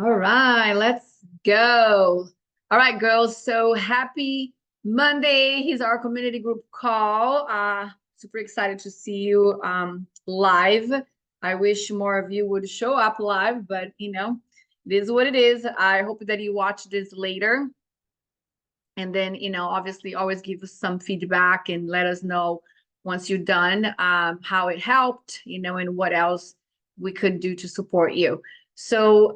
All right, let's go. All right, girls. So happy Monday. Here's our community group call. Super excited to see you live. I wish more of you would show up live, but it is what it is. I hope that you watch this later. And then, obviously always give us some feedback and let us know once you're done how it helped, and what else we could do to support you. So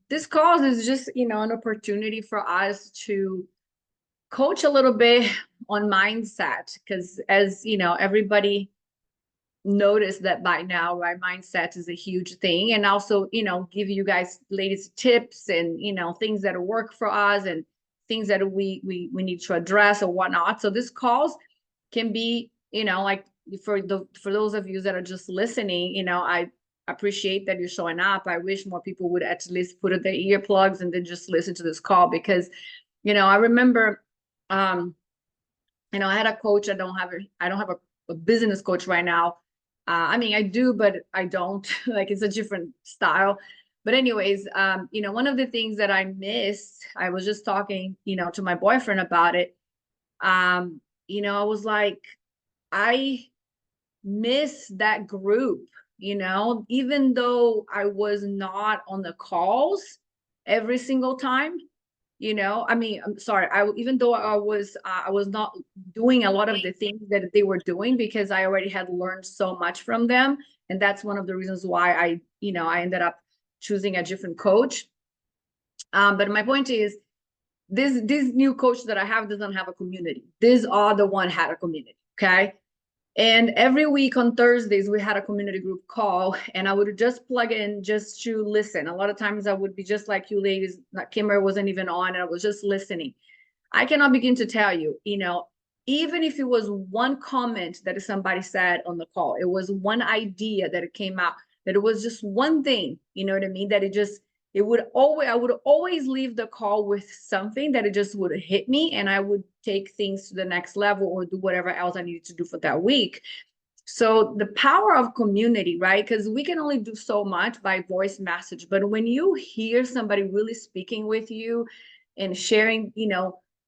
this cause is just, an opportunity for us to coach a little bit on mindset, because as everybody noticed that by now, right? Mindset is a huge thing. And also, give you guys latest tips and things that work for us and things that we need to address or whatnot. So this calls can be, like for those of you that are just listening, I appreciate that you're showing up. I wish more people would at least put in their earplugs and then just listen to this call, because I remember I had a coach. I don't have a business coach right now. I mean, I do, but I don't. Like, it's a different style. But anyways, one of the things that I missed, I was just talking, to my boyfriend about it. I was like, I miss that group, even though I was not on the calls every single time. I mean, I'm sorry, even though I was not doing a lot of the things that they were doing, because I already had learned so much from them. And that's one of the reasons why I ended up choosing a different coach. But my point is, this new coach that I have doesn't have a community. This other one had a community. Okay. And every week on Thursdays, we had a community group call, and I would just plug in just to listen. A lot of times I would be just like you ladies, Kimber wasn't even on, and I was just listening. I cannot begin to tell you, even if it was one comment that somebody said on the call, it was one idea that it came out, that it was just one thing, you know what I mean? That I would always leave the call with something that it just would hit me, and I would take things to the next level or do whatever else I needed to do for that week. So the power of community, right? Because we can only do so much by voice message, but when you hear somebody really speaking with you and sharing,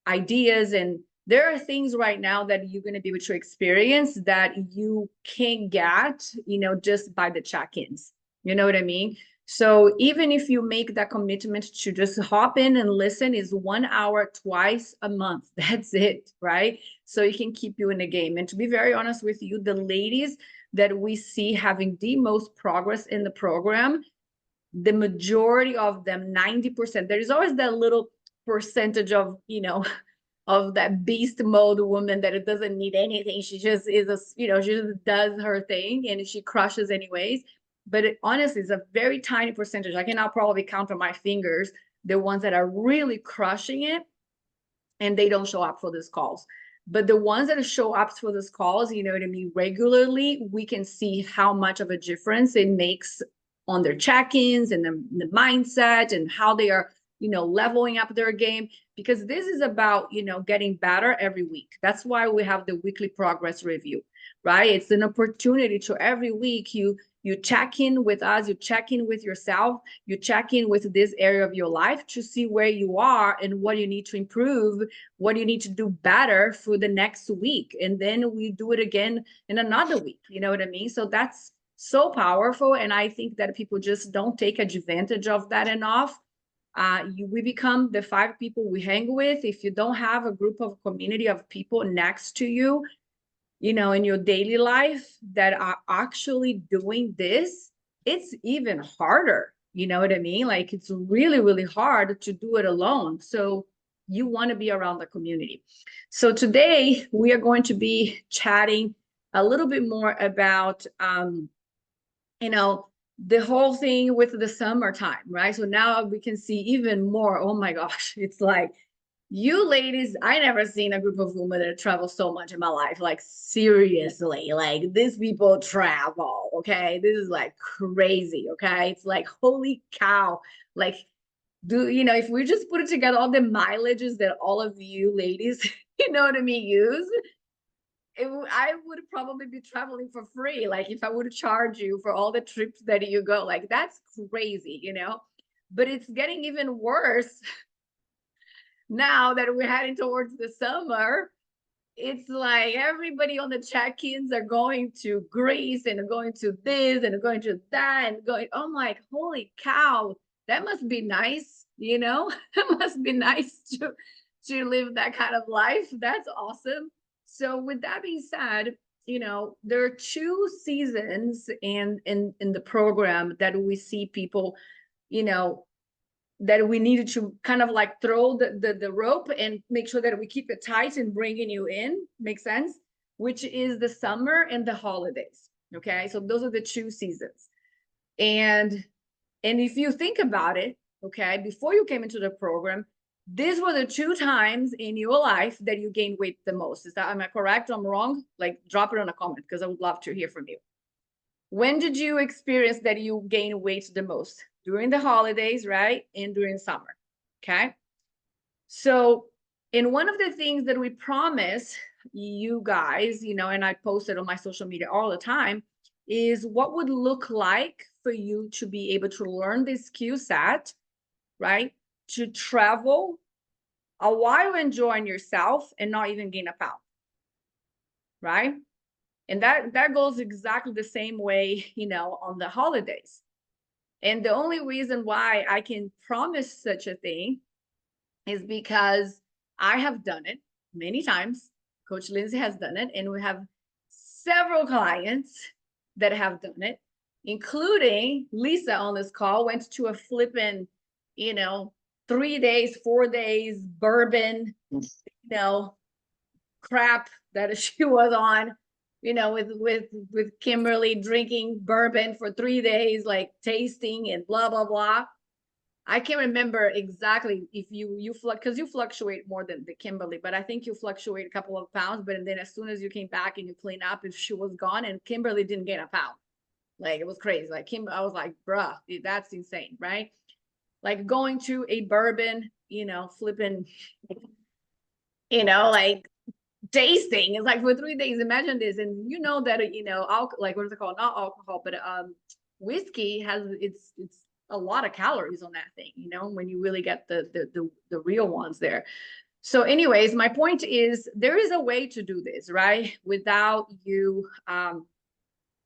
ideas, and there are things right now that you're going to be able to experience that you can't get, just by the check-ins. You know what I mean? So even if you make that commitment to just hop in and listen, is 1 hour twice a month. That's it, right? So it can keep you in the game. And to be very honest with you, the ladies that we see having the most progress in the program, the majority of them, 90%, there is always that little percentage of, of that beast mode woman that it doesn't need anything. She just is she just does her thing and she crushes anyways. But it honestly is a very tiny percentage. I can now probably count on my fingers the ones that are really crushing it, and they don't show up for these calls. But the ones that show up for these calls, you know what I mean, regularly, we can see how much of a difference it makes on their check-ins and the mindset and how they are, leveling up their game. Because this is about, getting better every week. That's why we have the weekly progress review, right? It's an opportunity to every week you check in with us, you check in with yourself, you check in with this area of your life to see where you are and what you need to improve, what you need to do better for the next week. And then we do it again in another week. You know what I mean? So that's so powerful. And I think that people just don't take advantage of that enough. We become the 5 people we hang with. If you don't have a group of community of people next to you, in your daily life that are actually doing this, it's even harder. You know what I mean? Like, it's really, really hard to do it alone. So you want to be around the community. So today we are going to be chatting a little bit more about, the whole thing with the summertime, right? So now we can see even more. Oh my gosh, it's like, you ladies, I never seen a group of women that travel so much in my life. Like, seriously, like, these people travel, okay? This is like crazy, okay? It's like, holy cow. Like, if we just put it together, all the mileages that all of you ladies, you know what I mean, use, I would probably be traveling for free. Like, if I would charge you for all the trips that you go, like, that's crazy. but it's getting even worse now that we're heading towards the summer. It's like everybody on the check-ins are going to Greece and going to this and going to that and going, I'm like, holy cow, that must be nice, you know? It must be nice to live that kind of life. That's awesome. So with that being said, you know, there are two seasons in the program that we see people, you know, that we needed to kind of like throw the rope and make sure that we keep it tight and bringing you in. Makes sense? Which is the summer and the holidays. Okay, so those are the two seasons. And if you think about it, okay, before you came into the program, these were the two times in your life that you gained weight the most. Is that, am I correct or I'm wrong? Like, drop it on a comment because I would love to hear from you. When did you experience that you gain weight the most? During the holidays, right? And during summer, okay? So, in one of the things that we promise you guys, you know, and I posted on my social media all the time, is what would look like for you to be able to learn this skill set, right? To travel a while enjoying yourself and not even gain a pound, right? And that goes exactly the same way, you know, on the holidays. And the only reason why I can promise such a thing is because I have done it many times. Coach Lindsay has done it, and we have several clients that have done it, including Lisa on this call, went to a flipping, you know, 3 days, 4 days, bourbon, you know, crap that she was on, you know, with Kimberly drinking bourbon for 3 days, like tasting and blah blah blah. I can't remember exactly if you because you fluctuate more than the Kimberly, but I think you fluctuate a couple of pounds. But then as soon as you came back and you clean up, if she was gone, and Kimberly didn't gain a pound, like it was crazy. Like I was like, bruh, that's insane, right? Like going to a bourbon, you know, flipping, you know, like tasting. It's like for 3 days. Imagine this, and you know that you know, like what is it called? Not alcohol, but whiskey has it's a lot of calories on that thing. You know, when you really get the real ones there. So, anyways, my point is there is a way to do this, right? Without you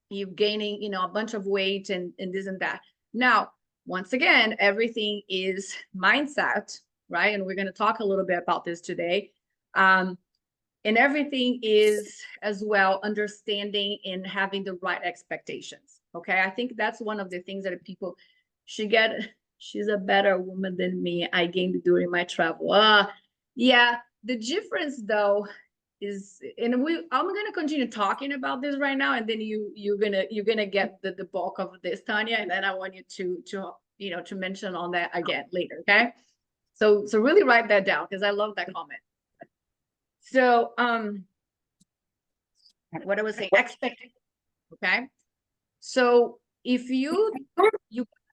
you gaining, you know, a bunch of weight and this and that. Now, once again, everything is mindset, right? And we're going to talk a little bit about this today. And everything is as well understanding and having the right expectations. Okay. I think that's one of the things that people should get. She's a better woman than me. I gained during my travel. Yeah. The difference though is, and I'm gonna continue talking about this right now, and then you're gonna get the bulk of this, Tanya, and then I want you to you know to mention on that again later. Okay. So really write that down because I love that comment. So, what I was saying, expectation. Okay. So if you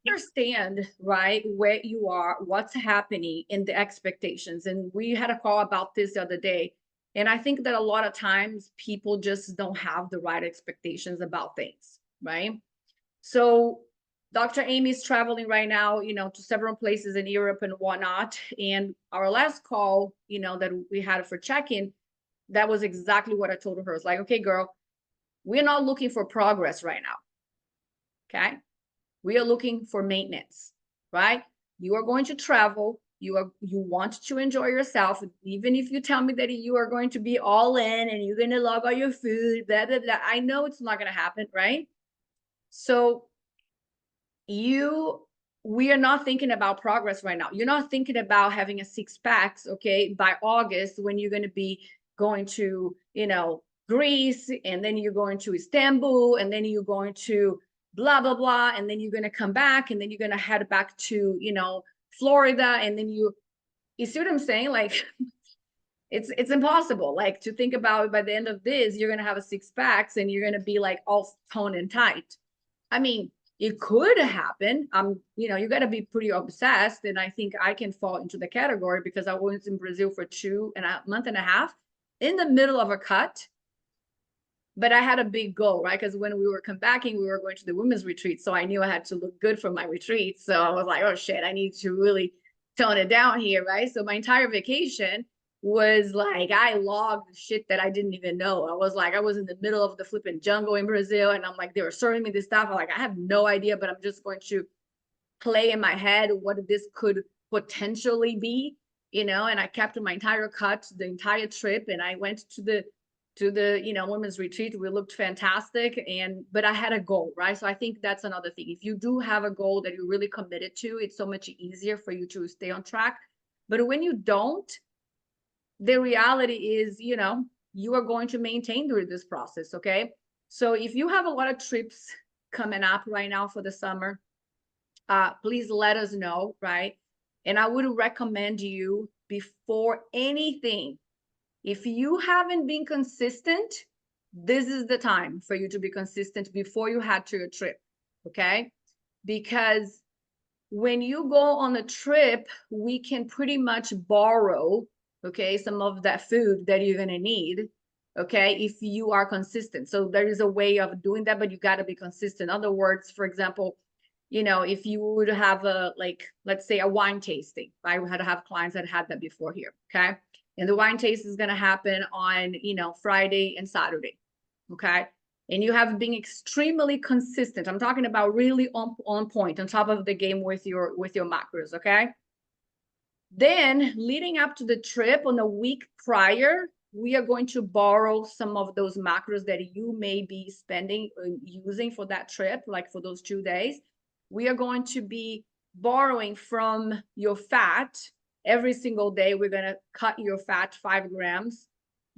understand, right, where you are, what's happening in the expectations, and we had a call about this the other day, and I think that a lot of times people just don't have the right expectations about things, right? So Dr. Amy's traveling right now, you know, to several places in Europe and whatnot. And our last call, you know, that we had for check-in, that was exactly what I told her. It's like, okay, girl, we're not looking for progress right now. Okay. We are looking for maintenance, right? You are going to travel. You want to enjoy yourself. Even if you tell me that you are going to be all in and you're going to log all your food, blah, blah, blah. I know it's not going to happen, right? So we are not thinking about progress right now. You're not thinking about having a 6-pack, okay, by August when you're going to be going to, you know, Greece, and then you're going to Istanbul, and then you're going to blah, blah, blah, and then you're going to come back, and then you're going to head back to, you know, Florida, and then you see what I'm saying? Like, it's impossible, like, to think about by the end of this, you're going to have a 6-pack and you're going to be like all toned and tight. I mean, it could happen. You know, you got to be pretty obsessed. And I think I can fall into the category because I was in Brazil for 2.5 months in the middle of a cut. but I had a big goal, right? Because when we were comebacking, we were going to the women's retreat. So I knew I had to look good for my retreat. So I was like, oh shit, I need to really tone it down here, right? So my entire vacation was like, I logged shit that I didn't even know. I was like, I was in the middle of the flipping jungle in Brazil. And I'm like, they were serving me this stuff. I'm like, I have no idea, but I'm just going to play in my head what this could potentially be, and I kept my entire cut the entire trip, and I went to the women's retreat. We looked fantastic, but I had a goal, right? So I think that's another thing. If you do have a goal that you're really committed to, it's so much easier for you to stay on track. But when you don't, the reality is, you are going to maintain during this process. Okay, so if you have a lot of trips coming up right now for the summer, please let us know, right? And I would recommend you, before anything, if you haven't been consistent, this is the time for you to be consistent before you head to your trip, okay? Because when you go on a trip, we can pretty much borrow, okay, some of that food that you're gonna need, okay, if you are consistent. So there is a way of doing that, but you got to be consistent. In other words, for example, if you would have like, let's say a wine tasting. I had to have clients that had that before here, okay? And the wine taste is going to happen on, Friday and Saturday, okay? And you have been extremely consistent. I'm talking about really on point, on top of the game with your macros, okay? Then leading up to the trip on a week prior, we are going to borrow some of those macros that you may be spending using for that trip, like for those 2 days. We are going to be borrowing from your fat every single day. We're going to cut your fat 5 grams,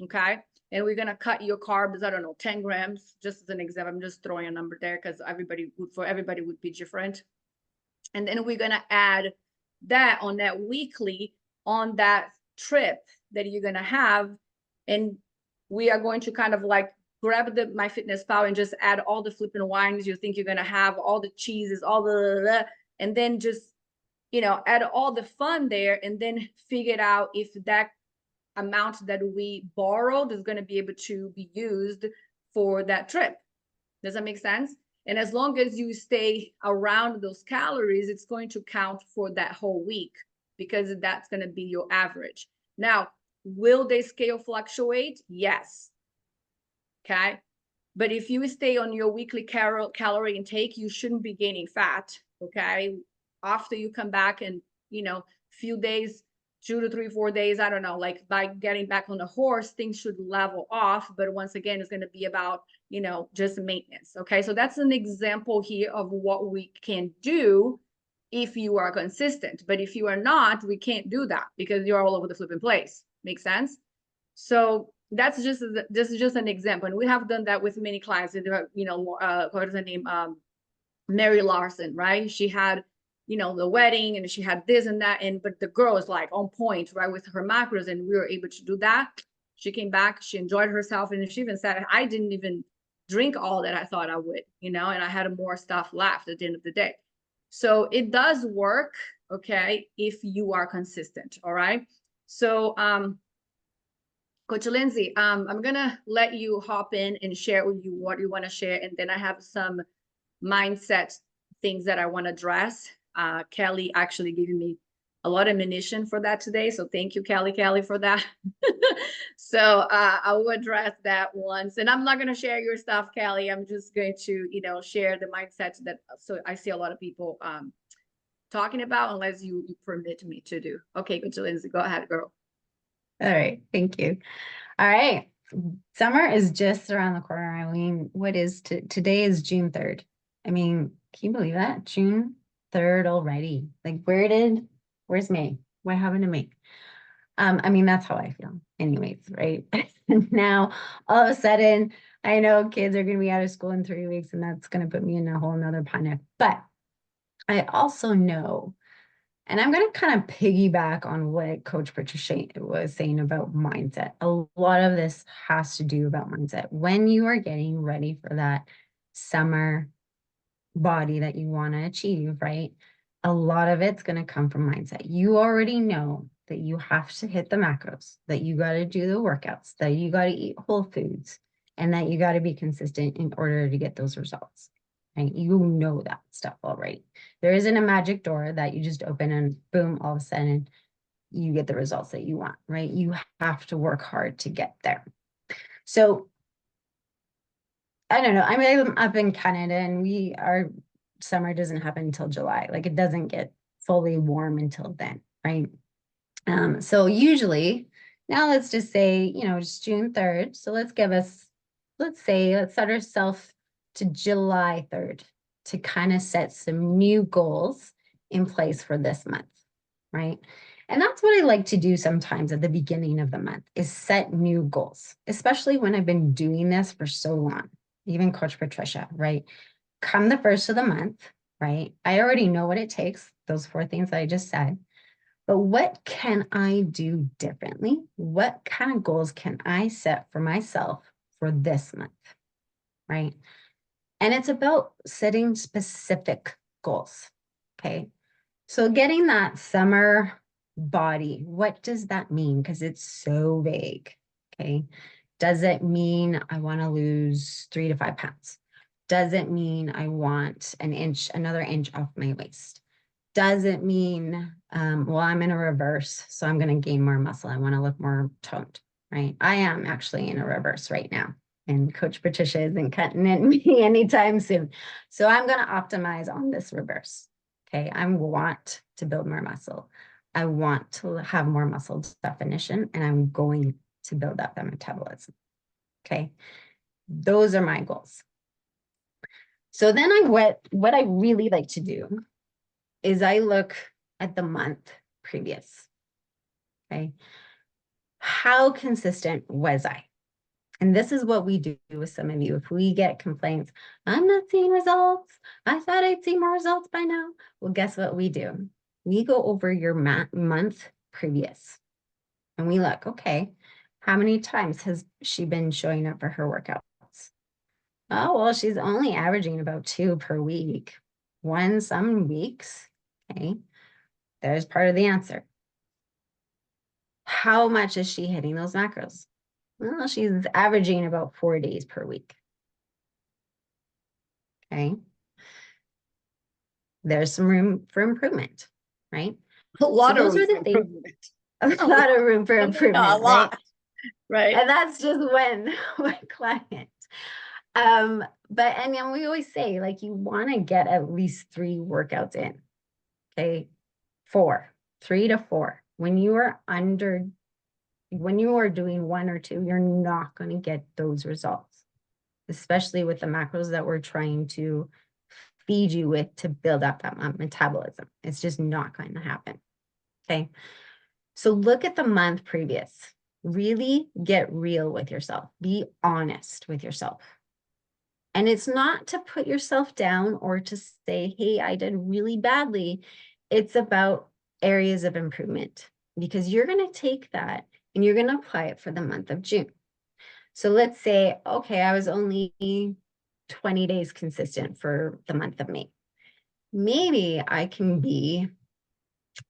okay? And we're going to cut your carbs, I don't know, 10 grams, just as an example. I'm just throwing a number there because everybody would be different. And then we're going to add that on that weekly on that trip that you're going to have. And we are going to kind of like grab the MyFitnessPal and just add all the flipping wines you think you're going to have, all the cheeses, all the, and then just, add all the fun there, and then figure out if that amount that we borrowed is going to be able to be used for that trip. Does that make sense? And as long as you stay around those calories, it's going to count for that whole week, because that's going to be your average. Now, will the scale fluctuate? Yes. Okay. But if you stay on your weekly calorie intake, you shouldn't be gaining fat. Okay. After you come back and, few days, 2 to 3, 4 days, I don't know, like by getting back on the horse, things should level off. But once again, it's going to be about, just maintenance. Okay. So that's an example here of what we can do if you are consistent. But if you are not, we can't do that because you're all over the flipping place. Make sense? So this is just an example. And we have done that with many clients. What is her name? Mary Larson, right? She had, the wedding, and she had this and that. But the girl is like on point, right, with her macros, and we were able to do that. She came back, she enjoyed herself, and she even said, I didn't even drink all that I thought I would, and I had more stuff left at the end of the day. So it does work, okay, if you are consistent. All right. So Coach Lindsay, I'm gonna let you hop in and share with you what you want to share, and then I have some mindset things that I want to address. Kelly actually giving me a lot of ammunition for that today, so thank you, Kelly, for that. So I will address that once, and I'm not gonna share your stuff, Kelly. I'm just going to, share the mindset that so I see a lot of people talking about, unless you permit me to do. Okay, Coach Lindsay, go ahead, girl. All right. Thank you. All right. Summer is just around the corner. I mean, today is June 3rd. I mean, can you believe that? June 3rd already. Like, where's May? What happened to May? I mean, that's how I feel anyways, right? Now, all of a sudden, I know kids are going to be out of school in 3 weeks, and that's going to put me in a whole nother panic. But I also know, and I'm going to kind of piggyback on what Coach Patricia was saying about mindset. A lot of this has to do about mindset. When you are getting ready for that summer body that you want to achieve, right? A lot of it's going to come from mindset. You already know that you have to hit the macros, that you got to do the workouts, that you got to eat whole foods. and that you got to be consistent in order to get those results, right? You know that stuff already. There isn't a magic door that you just open and boom, all of a sudden you get the results that you want, right? You have to work hard to get there. So I don't know. I mean, I'm up in Canada and our summer doesn't happen until July. Like it doesn't get fully warm until then, right? So usually, now let's just say, it's June 3rd. So let's set ourselves to July 3rd to kind of set some new goals in place for this month, right? And that's what I like to do sometimes at the beginning of the month is set new goals, especially when I've been doing this for so long, even Coach Patricia, right? Come the first of the month, right? I already know what it takes, those 4 things I just said. But what can I do differently? What kind of goals can I set for myself for this month, right? And it's about setting specific goals, okay? So getting that summer body, what does that mean? Because it's so vague, okay? Does it mean I want to lose 3 to 5 pounds? Does it mean I want another inch off my waist? Doesn't mean, well, I'm in a reverse, so I'm going to gain more muscle. I want to look more toned, right? I am actually in a reverse right now, and Coach Patricia isn't cutting in me anytime soon. So I'm going to optimize on this reverse. Okay. I want to build more muscle. I want to have more muscle definition, and I'm going to build up that metabolism. Okay. Those are my goals. So then what I really like to do is I look at the month previous, okay? How consistent was I? And this is what we do with some of you. If we get complaints, I'm not seeing results. I thought I'd see more results by now. Well, guess what we do? We go over your month previous and we look, okay, how many times has she been showing up for her workouts? Oh, well, she's only averaging about 2 per week. Some weeks, okay? There's part of the answer. How much is she hitting those macros? Well, she's averaging about 4 days per week. Okay. There's some room for improvement, right? A lot So of those are the things, improvement. a lot of room for A improvement, right? lot, right? And that's just one client. And then we always say, like, you want to get at least 3 workouts in. Okay. 3 to 4. When you are doing 1 or 2, you're not going to get those results, especially with the macros that we're trying to feed you with to build up that metabolism. It's just not going to happen. Okay. So look at the month previous. Really get real with yourself. Be honest with yourself. And it's not to put yourself down or to say, hey, I did really badly. It's about areas of improvement, because you're going to take that and you're going to apply it for the month of June. So let's say, okay, I was only 20 days consistent for the month of May. Maybe I can be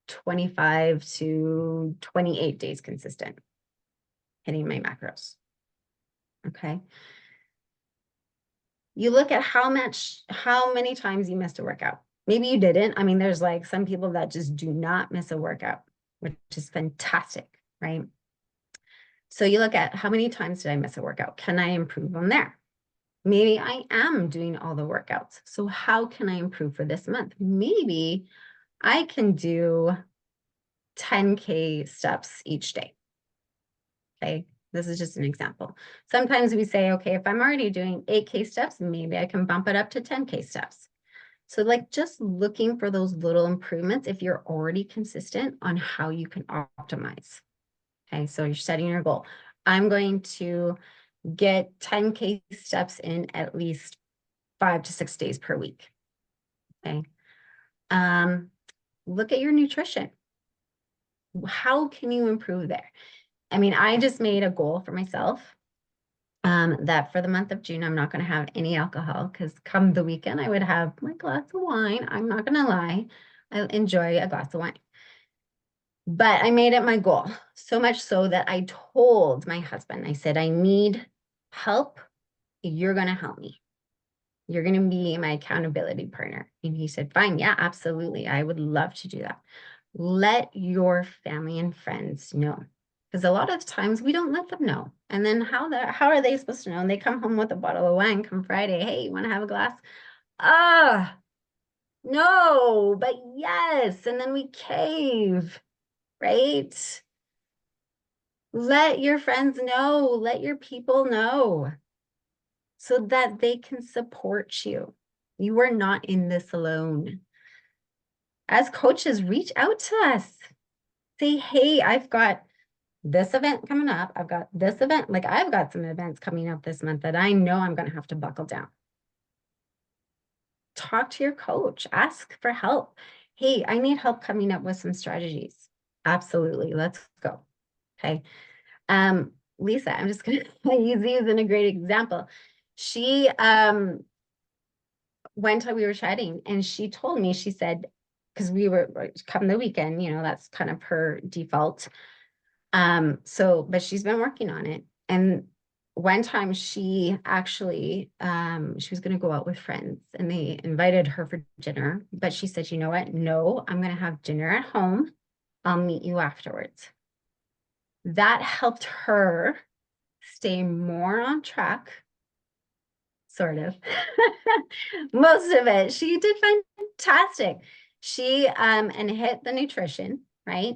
25 to 28 days consistent hitting my macros. Okay. You look at how many times you missed a workout. Maybe you didn't. I mean, there's like some people that just do not miss a workout, which is fantastic, right? So you look at how many times did I miss a workout? Can I improve on there? Maybe I am doing all the workouts. So how can I improve for this month? Maybe I can do 10K steps each day. Okay. This is just an example. Sometimes we say, okay, if I'm already doing 8K steps, maybe I can bump it up to 10K steps. So like just looking for those little improvements if you're already consistent on how you can optimize. Okay, so you're setting your goal. I'm going to get 10K steps in at least 5 to 6 days per week. Okay. Look at your nutrition. How can you improve there? I mean, I just made a goal for myself that for the month of June, I'm not going to have any alcohol, because come the weekend, I would have my glass of wine. I'm not going to lie. I enjoy a glass of wine. But I made it my goal, so much so that I told my husband, I said, I need help you're going to help me. You're going to be my accountability partner. And he said, fine. Yeah, absolutely. I would love to do that. Let your family and friends know. Because a lot of times we don't let them know. And then how are they supposed to know? And they come home with a bottle of wine come Friday. Hey, you want to have a glass? Ah, no, but yes. And then we cave, right? Let your friends know, let your people know so that they can support you. You are not in this alone. As coaches, reach out to us. Say, hey, I've got this event coming up. I've got this event. Like I've got some events coming up this month that I know I'm going to have to buckle down. Talk to your coach, ask for help. Hey, I need help coming up with some strategies. Absolutely. Let's go. Okay. Lisa, I'm just going to use you as a great example. She, one time we were chatting and she told me, she said, because we were come the weekend, you know, that's kind of her default. But she's been working on it. And one time she actually, she was going to go out with friends and they invited her for dinner, but she said, you know what? No, I'm going to have dinner at home. I'll meet you afterwards. That helped her stay more on track, sort of. Most of it. She did fantastic. She and hit the nutrition, right?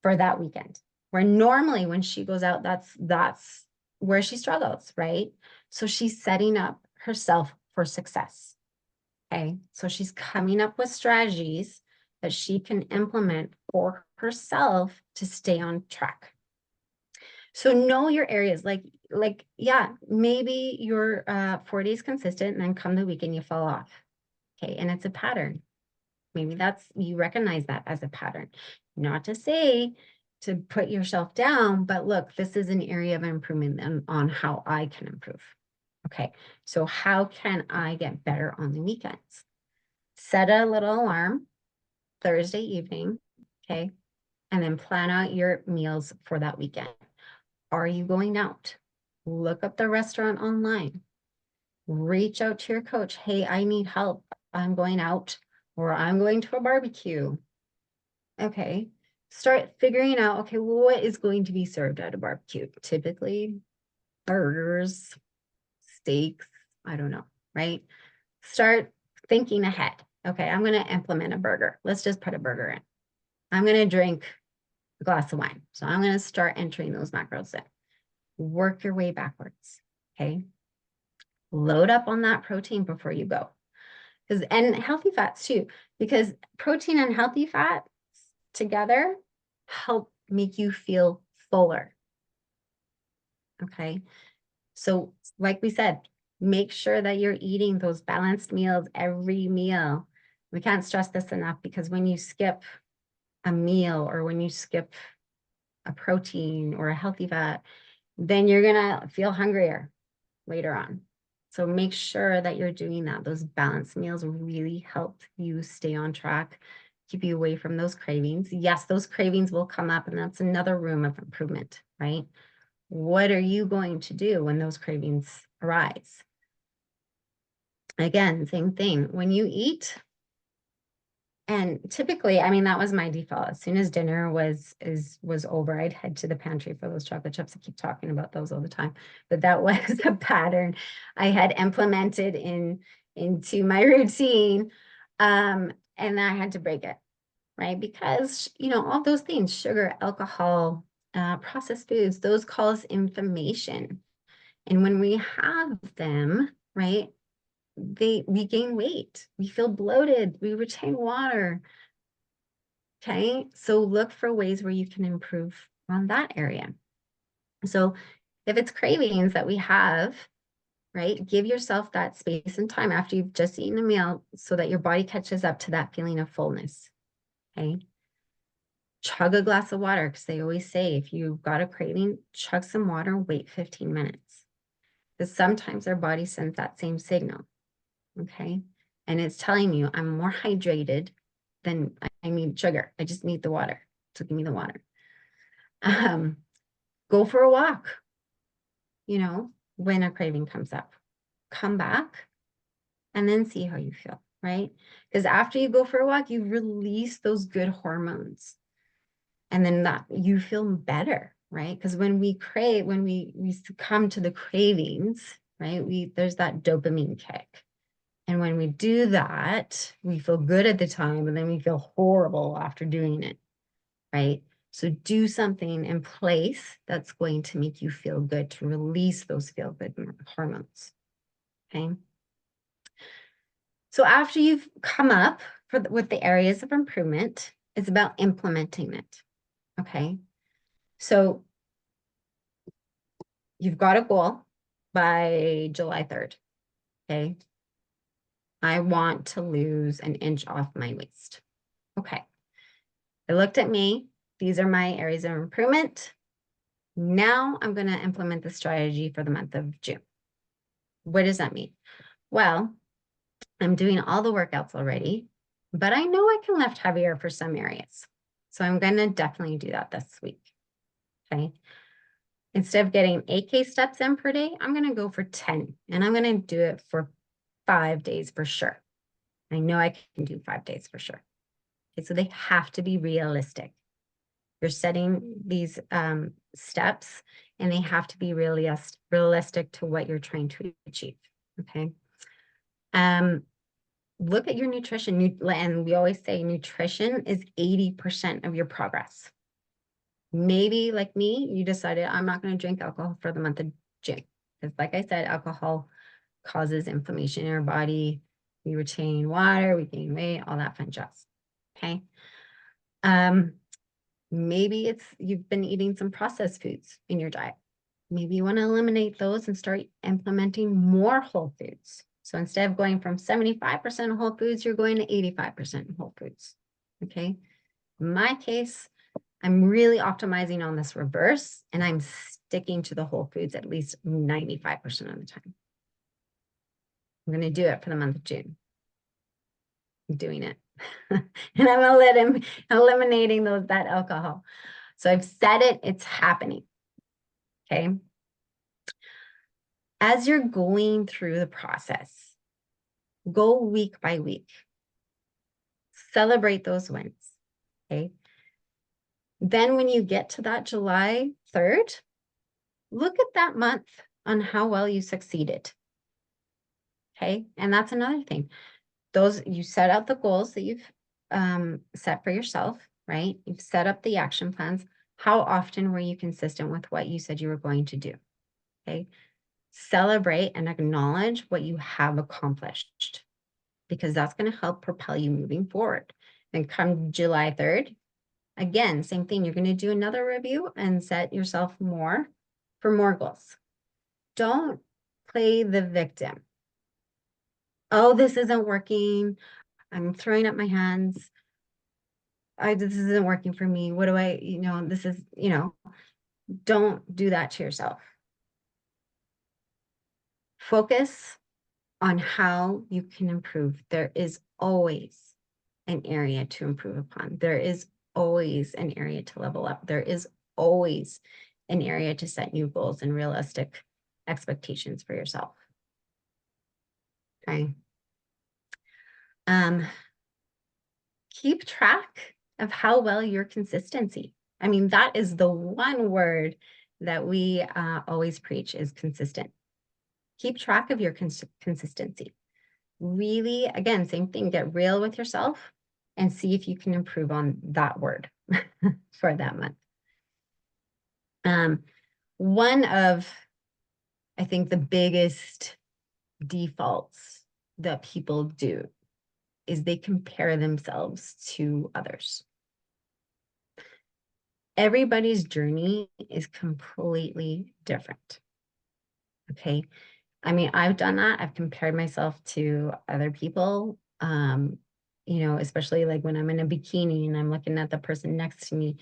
For that weekend. Where normally when she goes out, that's where she struggles, right? So she's setting up herself for success. Okay. So she's coming up with strategies that she can implement for herself to stay on track. So know your areas, yeah, maybe you're 4 days consistent and then come the weekend you fall off. Okay. And it's a pattern. Maybe you recognize that as a pattern. Not to say to put yourself down, but look, this is an area of improvement on how I can improve. Okay. So how can I get better on the weekends? Set a little alarm Thursday evening. Okay. And then plan out your meals for that weekend. Are you going out? Look up the restaurant online. Reach out to your coach. Hey, I need help. I'm going out or I'm going to a barbecue. Okay. Start figuring out, okay, what is going to be served at a barbecue? Typically burgers, steaks, I don't know, right? Start thinking ahead. Okay, I'm going to implement a burger. Let's just put a burger in. I'm going to drink a glass of wine. So I'm going to start entering those macros in. Work your way backwards. Okay. Load up on that protein before you go. And healthy fats too, because protein and healthy fats together help make you feel fuller. Okay. So like we said, make sure that you're eating those balanced meals every meal. We can't stress this enough because when you skip a meal or when you skip a protein or a healthy fat, then you're going to feel hungrier later on. So make sure that you're doing that. Those balanced meals really help you stay on track, keep you away from those cravings. Yes, those cravings will come up and that's another room of improvement, right? What are you going to do when those cravings arise? Again, same thing. When you eat, and typically, I mean, that was my default. As soon as dinner was over, I'd head to the pantry for those chocolate chips. I keep talking about those all the time, but that was a pattern I had implemented into my routine, and I had to break it, right? Because all those things, sugar, alcohol, processed foods, those cause inflammation, and when we have them, right, we gain weight, we feel bloated, we retain water. Okay, so look for ways where you can improve on that area. So if it's cravings that we have, right, give yourself that space and time after you've just eaten a meal so that your body catches up to that feeling of fullness. Okay, chug a glass of water, because they always say if you've got a craving, chug some water, wait 15 minutes. Because sometimes our body sends that same signal. Okay, and it's telling you I'm more hydrated than I need sugar. I just need the water. So give me the water. Go for a walk, when a craving comes up. come back, and then see how you feel, right? Because after you go for a walk, you release those good hormones. And then that you feel better, right? Because when we crave, when we succumb to the cravings, right? There's that dopamine kick. And when we do that, we feel good at the time, and then we feel horrible after doing it, right? So do something in place that's going to make you feel good, to release those feel good hormones. Okay. So after you've come up with the areas of improvement, it's about implementing it. Okay. So you've got a goal by July 3rd. Okay. I want to lose an inch off my waist. Okay. I looked at me. These are my areas of improvement. Now I'm going to implement the strategy for the month of June. What does that mean? Well, I'm doing all the workouts already, but I know I can lift heavier for some areas. So I'm going to definitely do that this week. Okay. Instead of getting 8K steps in per day, I'm going to go for 10, and I'm going to do it for 5 days for sure. I know I can do 5 days for sure. Okay, so they have to be realistic. You're setting these steps, and they have to be realistic to what you're trying to achieve. Okay. Look at your nutrition. And we always say nutrition is 80% of your progress. Maybe like me, you decided I'm not going to drink alcohol for the month of June. Because like I said, alcohol causes inflammation in our body. We retain water, we gain weight, all that fun jazz. Okay. Maybe you've been eating some processed foods in your diet. Maybe you want to eliminate those and start implementing more whole foods. So instead of going from 75% whole foods, you're going to 85% whole foods. Okay. In my case, I'm really optimizing on this reverse, and I'm sticking to the whole foods at least 95% of the time. I'm going to do it for the month of June. I'm doing it. And I'm eliminating that alcohol. So I've said it, it's happening. Okay. As you're going through the process, go week by week. Celebrate those wins. Okay. Then when you get to that July 3rd, look at that month on how well you succeeded. Okay. And that's another thing. You set out the goals that you've set for yourself, right? You've set up the action plans. How often were you consistent with what you said you were going to do? Okay. Celebrate and acknowledge what you have accomplished, because that's going to help propel you moving forward. And come July 3rd, again, same thing. You're going to do another review and set yourself for more goals. Don't play the victim. Oh, this isn't working. I'm throwing up my hands. This isn't working for me. What do I, don't do that to yourself. Focus on how you can improve. There is always an area to improve upon. There is always an area to level up. There is always an area to set new goals and realistic expectations for yourself. Okay. Keep track of how well your consistency. I mean, that is the one word that we always preach is consistent. Keep track of your consistency. Really, again, same thing, get real with yourself and see if you can improve on that word for that month. One of, I think, the biggest defaults that people do is they compare themselves to others. Everybody's journey is completely different. Okay. I mean, I've done that. I've compared myself to other people, especially like when I'm in a bikini and I'm looking at the person next to me.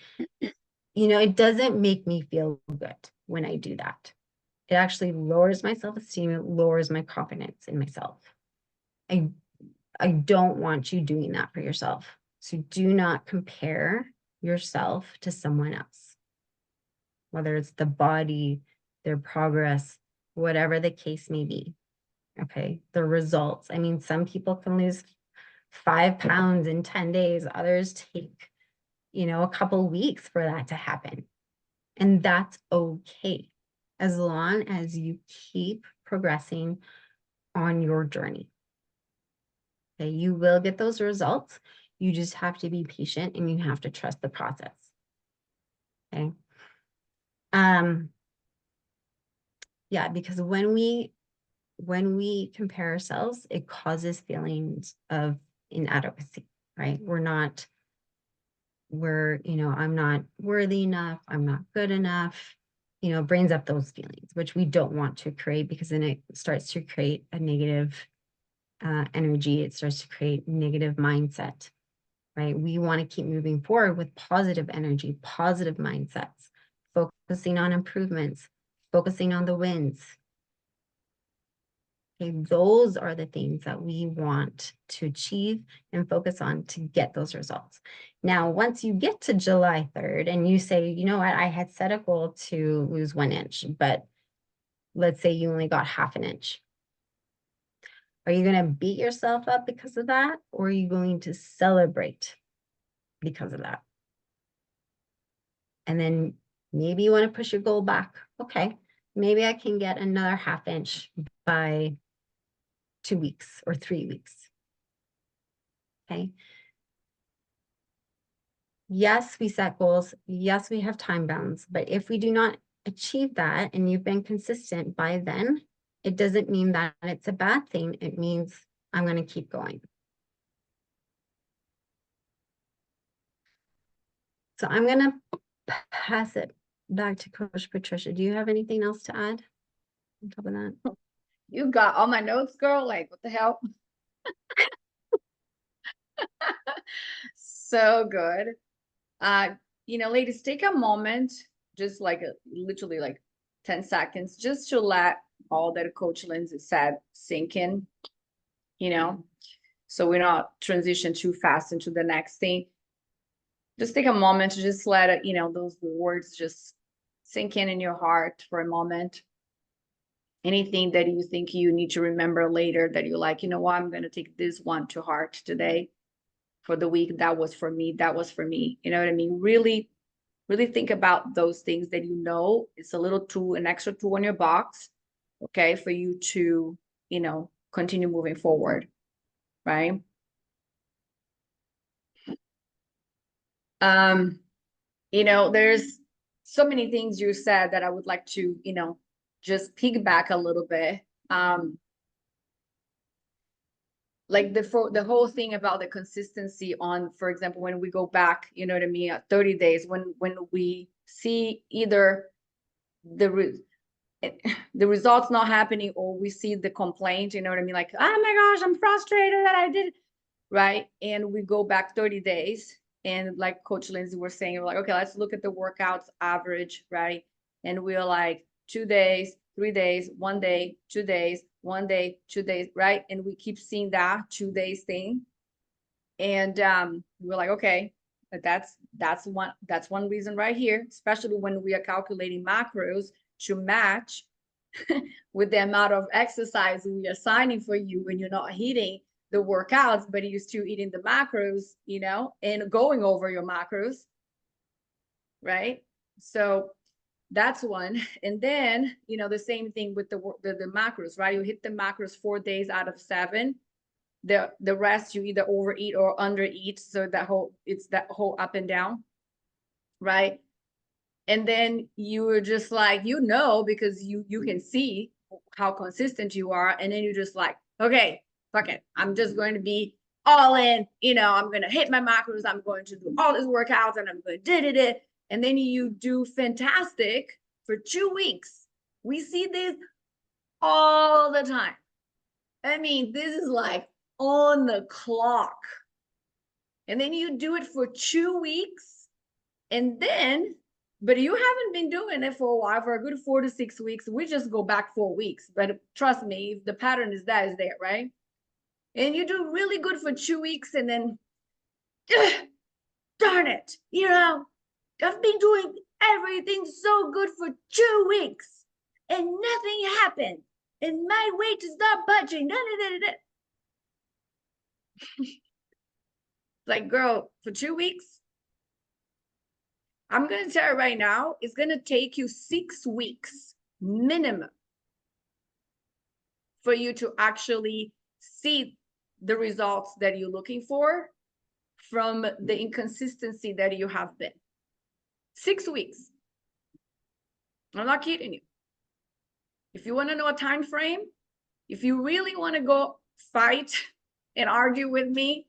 It doesn't make me feel good when I do that. It actually lowers my self-esteem. It lowers my confidence in myself. I don't want you doing that for yourself. So do not compare yourself to someone else, whether it's the body, their progress, whatever the case may be. Okay, the results. I mean, some people can lose 5 pounds in 10 days, others take, a couple weeks for that to happen. And that's okay, as long as you keep progressing on your journey. Okay, you will get those results. You just have to be patient and you have to trust the process. Okay. Yeah, because when we compare ourselves, it causes feelings of inadequacy, right? I'm not worthy enough, I'm not good enough, brings up those feelings, which we don't want to create, because then it starts to create a negative energy. It starts to create negative mindset, right? We want to keep moving forward with positive energy, positive mindsets, focusing on improvements, focusing on the wins. Okay, those are the things that we want to achieve and focus on to get those results. Now, once you get to July 3rd and you say, you know what, I had set a goal to lose 1 inch, but let's say you only got half an inch. Are you going to beat yourself up because of that? Or are you going to celebrate because of that? And then maybe you want to push your goal back. Okay, maybe I can get another half inch by 2 weeks or 3 weeks. Okay. Yes, we set goals. Yes, we have time bounds. But if we do not achieve that and you've been consistent by then, it doesn't mean that it's a bad thing. It means I'm going to keep going. So I'm going to pass it back to Coach Patricia. Do you have anything else to add on top of that? You got all my notes, girl. Like, what the hell? So good. Ladies, take a moment, just like literally like 10 seconds, just to let all that Coach Lindsay said sink in, so we're not transition too fast into the next thing. Just take a moment to just let it, those words just sink in your heart for a moment. Anything that you think you need to remember later that you're like, I'm going to take this one to heart today for the week. That was for me. That was for me. You know what I mean? Really, really think about those things that it's a little tool, an extra tool in your box, okay, for you to, continue moving forward, right? There's so many things you said that I would like to, just piggyback a little bit. Like the whole thing about the consistency on, for example, when we go back, you know what I mean, 30 days, when we see either the results not happening, or we see the complaint, you know what I mean, like, oh my gosh, I'm frustrated that I did, right? And we go back 30 days, and like Coach Lindsay was saying, we're like, okay, let's look at the workouts average, right? And we're like 2 days, 3 days, 1 day, 2 days, 1 day, 2 days, right? And we keep seeing that 2 days thing. And we're like, okay, but that's one reason right here, especially when we are calculating macros to match with the amount of exercise we are assigning for you when you're not hitting the workouts, but you're still eating the macros, and going over your macros, right? So that's one. And then, the same thing with the macros, right? You hit the macros 4 days out of 7. The rest you either overeat or undereat. So it's that whole up and down, right? And then you were just like, because you can see how consistent you are. And then you're just like, okay, fuck it. I'm just going to be all in, I'm going to hit my macros. I'm going to do all these workouts and I'm going to did it. And then you do fantastic for 2 weeks. We see this all the time. I mean, this is like on the clock. And then you do it for 2 weeks. And then, but you haven't been doing it for a while, for a good 4 to 6 weeks. We just go back 4 weeks. But trust me, if the pattern is there, right? And you do really good for 2 weeks, and then, darn it, I've been doing everything so good for 2 weeks and nothing happened. and my weight is not budging. Da, da, da, da. Like, girl, for 2 weeks, I'm going to tell you right now, it's going to take you 6 weeks minimum for you to actually see the results that you're looking for from the inconsistency that you have been. 6 weeks. I'm not kidding you. If you want to know a time frame, if you really want to go fight and argue with me,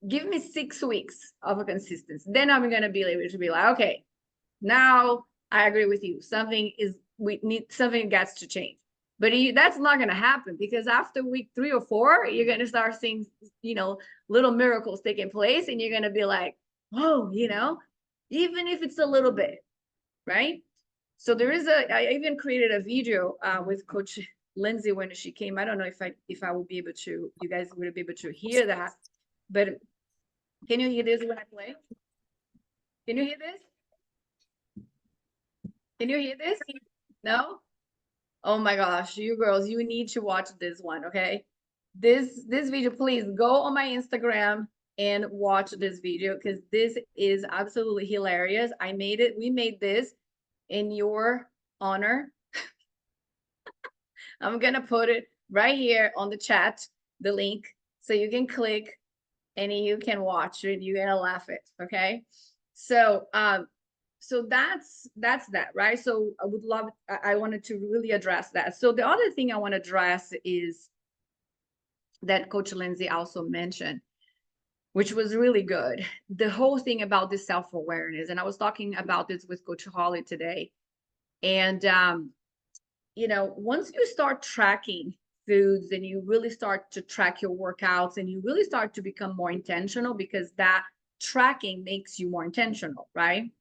give me 6 weeks of a consistency. Then I'm going to be able to be like, okay, now I agree with you. Something gets to change. But that's not going to happen, because after week 3 or 4, you're going to start seeing, little miracles taking place, and you're going to be like, oh, even if it's a little bit, right? So I even created a video with Coach Lindsay when she came. I don't know if I will be able to, you guys will be able to hear that, but can you hear this when I play? Can you hear this? Can you hear this? No? Oh my gosh, you girls, you need to watch this one, okay? This video, please go on my Instagram and watch this video, because this is absolutely hilarious. We made this in your honor. I'm gonna put it right here on the chat, the link, so you can click and you can watch it. You're gonna laugh it, okay? So that's that, right? So I wanted to really address that. So the other thing I want to address is that Coach Lindsay also mentioned, which was really good, the whole thing about this self-awareness. And I was talking about this with Coach Holly today. And once you start tracking foods and you really start to track your workouts and you really start to become more intentional, because that tracking makes you more intentional, right?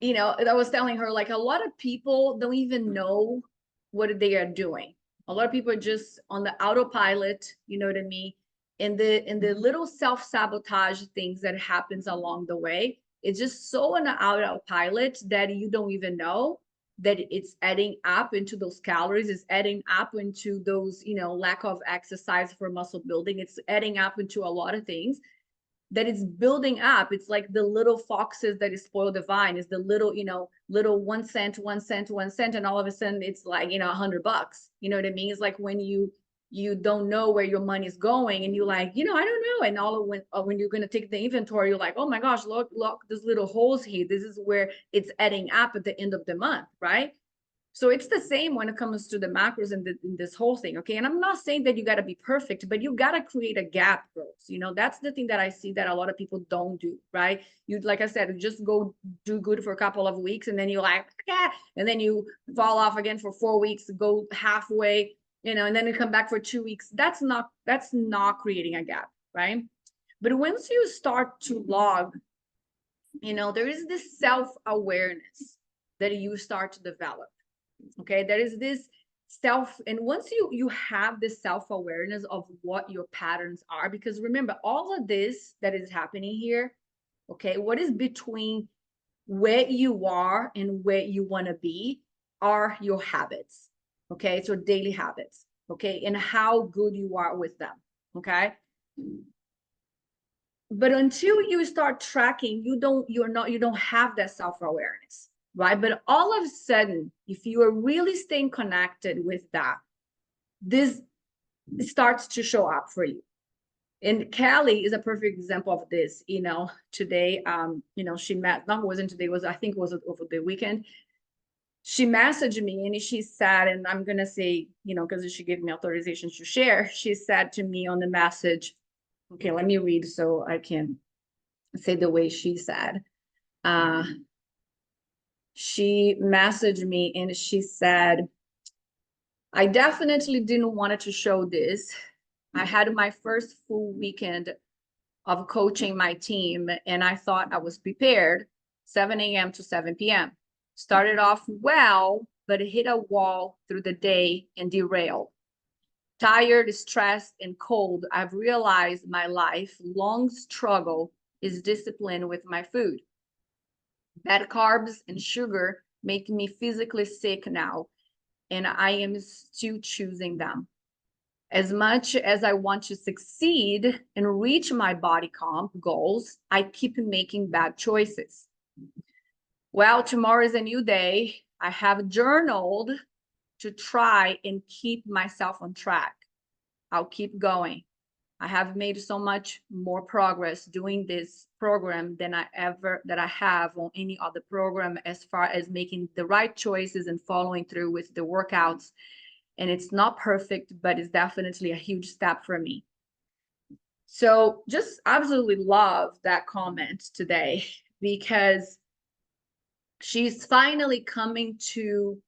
I was telling her, like, a lot of people don't even know what they are doing. A lot of people are just on the autopilot, you know what I mean? And the little self-sabotage things that happens along the way, it's just so on the autopilot that you don't even know that it's adding up into those calories, it's adding up into those, lack of exercise for muscle building. It's adding up into a lot of things that it's building up. It's like the little foxes that is spoil the vine. Is the little, little 1 cent, 1 cent, 1 cent, and all of a sudden it's like, $100. You know what I mean? It's like when you don't know where your money is going, and you're like, I don't know. And when you're going to take the inventory, you're like, oh my gosh, look, there's little holes here. This is where it's adding up at the end of the month, right? So it's the same when it comes to the macros and in this whole thing, okay? And I'm not saying that you got to be perfect, but you got to create a gap, girls. That's the thing that I see that a lot of people don't do, right? Like I said, you just go do good for a couple of weeks, and then you're like, yeah, and then you fall off again for 4 weeks, go halfway, and then you come back for 2 weeks. That's not creating a gap, right? But once you start to log, there is this self-awareness that you start to develop. Okay, there is this and once you have this self-awareness of what your patterns are, because remember, all of this that is happening here, okay, what is between where you are and where you want to be are your habits. Okay, it's your daily habits. Okay, and how good you are with them. Okay, but until you start tracking, you don't have that self-awareness, right? But all of a sudden, if you are really staying connected with that, this starts to show up for you. And Kelly is a perfect example of this. Today, she wasn't today, I think it was over the weekend. She messaged me and she said, and I'm gonna say, because she gave me authorization to share, she said to me on the message, okay, let me read so I can say the way she said. She messaged me and she said, I definitely didn't want to show this. I had my first full weekend of coaching my team, and I thought I was prepared. 7 a.m. to 7 p.m. Started off well, but hit a wall through the day and derailed. Tired, stressed, and cold, I've realized my lifelong struggle is discipline with my food. Bad carbs and sugar making me physically sick now, and I am still choosing them. As much as I want to succeed and reach my body comp goals, I keep making bad choices. Well, tomorrow is a new day. I have journaled to try and keep myself on track. I'll keep going. I have made so much more progress doing this program than I have on any other program, as far as making the right choices and following through with the workouts. And it's not perfect, but it's definitely a huge step for me. So just absolutely love that comment today, because she's finally coming to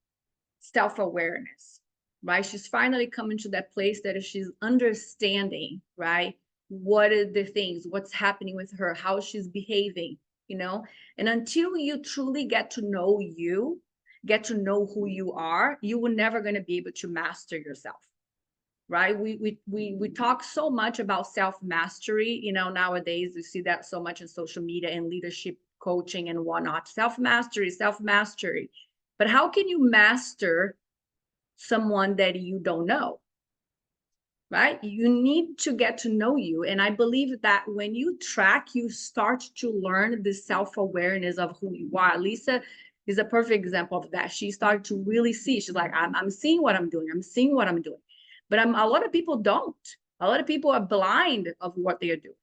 self-awareness, right? She's finally coming to that place that she's understanding, right? What are the things, what's happening with her, how she's behaving, you know? And until you truly get to know you, get to know who you are, you were never going to be able to master yourself, right? We talk so much about self-mastery, you know, nowadays you see that so much in social media and leadership coaching and whatnot. Self-mastery, self-mastery. But how can you master someone that you don't know, right? You need to get to know you. And I believe that when you track, you start to learn the self-awareness of who you are. Lisa is a perfect example of that. She started to really see, she's like, I'm seeing what I'm doing. I'm seeing what I'm doing. But a lot of people don't. A lot of people are blind of what they are doing.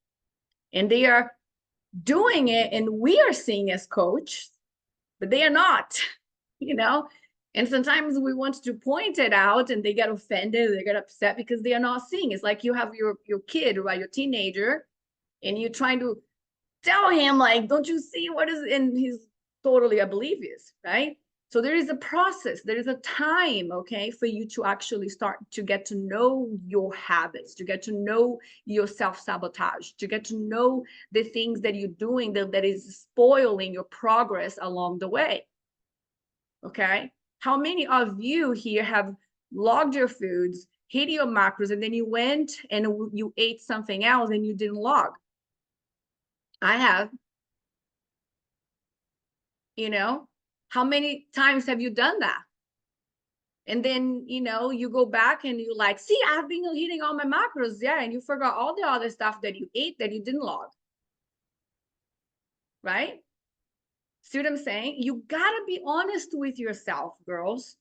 And they are doing it, and we are seeing as coach, but they are not, you know? And sometimes we want to point it out and they get offended, they get upset because they are not seeing. It's like you have your kid, right, your teenager, and you're trying to tell him, like, don't you see what is, and he's totally oblivious, right? So there is a process, there is a time, okay, for you to actually start to get to know your habits, to get to know your self-sabotage, to get to know the things that you're doing that is spoiling your progress along the way. Okay, how many of you here have logged your foods, hit your macros, and then you went and you ate something else and you didn't log? I have. You know, how many times have you done that? And then, you know, you go back and you like, see, I've been hitting all my macros. Yeah. And you forgot all the other stuff that you ate that you didn't log. Right? See what I'm saying? You gotta be honest with yourself, girls.